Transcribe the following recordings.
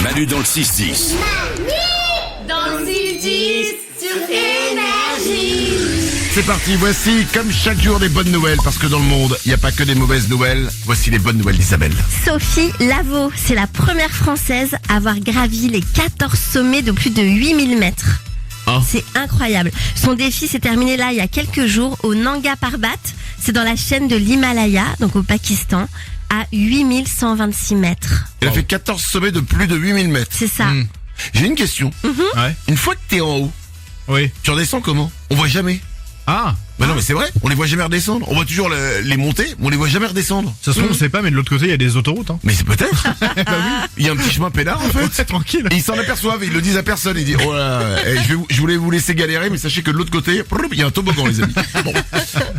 Manu dans le 6-10. Dans le 6-10 sur Énergie. C'est parti, voici comme chaque jour des bonnes nouvelles, parce que dans le monde, il n'y a pas que des mauvaises nouvelles. Voici les bonnes nouvelles d'Isabelle. Sophie Lavaux, c'est la première Française à avoir gravi les 14 sommets de plus de 8000 mètres. Oh. C'est incroyable. Son défi s'est terminé là il y a quelques jours au Nanga Parbat. C'est dans la chaîne de l'Himalaya, donc au Pakistan, à 8126 mètres. Elle a fait 14 sommets de plus de 8000 mètres. C'est ça. J'ai une question. Ouais. Une fois que t'es en haut, Oui. tu redescends comment? On voit jamais. Ah, Bah non mais c'est vrai, on les voit jamais redescendre. On voit toujours les monter, mais on les voit jamais redescendre. ça se trouve, on sait pas, mais de l'autre côté, il y a des autoroutes. Hein. Mais c'est peut-être. Il y a un petit chemin peinard en fait. C'est tranquille. Et ils s'en aperçoivent, ils le disent à personne. Ils disent oh là, je voulais vous laisser galérer, mais sachez que de l'autre côté, il y a un toboggan les amis. Bon.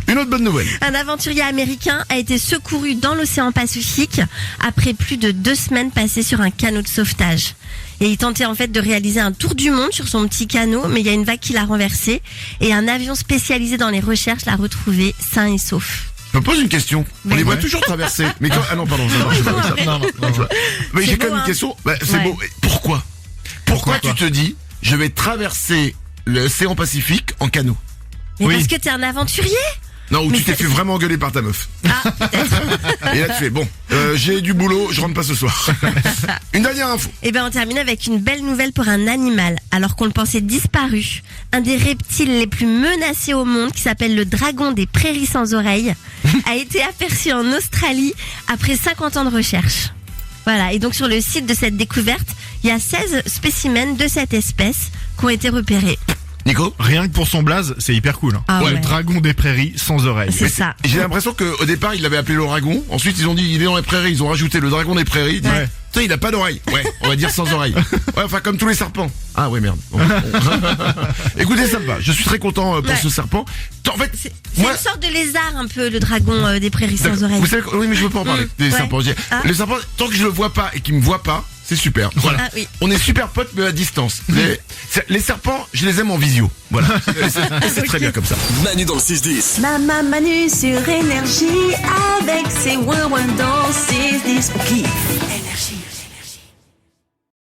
Une autre bonne nouvelle. Un aventurier américain a été secouru dans l'océan Pacifique après plus de 2 semaines passées sur un canot de sauvetage. Et il tentait en fait de réaliser un tour du monde sur son petit canot, mais il y a une vague qui l'a renversé et un avion spécialisé dans les recherches l'a retrouvé sain et sauf. Je me pose une question. On les voit ouais. toujours traverser. Mais quand... Ah non, pardon, ça marche pas comme ça. Non, non. Mais j'ai C'est quand beau, même une hein. question. Bah, c'est Ouais. beau. Pourquoi Pourquoi tu te dis, je vais traverser l'océan Pacifique en canot? Mais Oui. parce que t'es un aventurier. Non, ou Mais tu t'es c'est- fait vraiment engueuler par ta meuf. Ah, peut-être. Et là tu fais, bon, j'ai du boulot, je rentre pas ce soir. Une dernière info. Eh ben, on termine avec une belle nouvelle pour un animal, alors qu'on le pensait disparu. Un des reptiles les plus menacés au monde, qui s'appelle le dragon des prairies sans oreilles, a été aperçu en Australie après 50 ans de recherche. Voilà, et donc sur le site de cette découverte, il y a 16 spécimens de cette espèce qui ont été repérés. Nico? Rien que pour son blaze, c'est hyper cool. Hein. Ah Le ouais. dragon des prairies sans oreilles. C'est ça. J'ai l'impression qu'au départ, il l'avait appelé l'ouragan. Ensuite, ils ont dit, il est dans les prairies. Ils ont rajouté le dragon des prairies. Ils disent, Ouais. Putain, il a pas d'oreille. Ouais, on va dire sans oreille. Ouais, enfin, comme tous les serpents. Ah ouais, merde. Bon. Écoutez, ça me va. Je suis très content pour Ouais. ce serpent. En fait, C'est moi, une sorte de lézard un peu, le dragon des prairies sans d'accord. oreilles. Vous savez, oui, mais je veux pas en parler des Ouais. serpents. Je dis, Ah. Le serpent, tant que je le vois pas et qu'il me voit pas, c'est super. Voilà. Ah oui. On est super potes, mais à distance. Les serpents, je les aime en visio. Voilà. C'est très bien comme ça. Manu dans le 6-10. Maman Manu sur Énergie avec ses ouin-ouin dans 6-10 pour qui Énergie.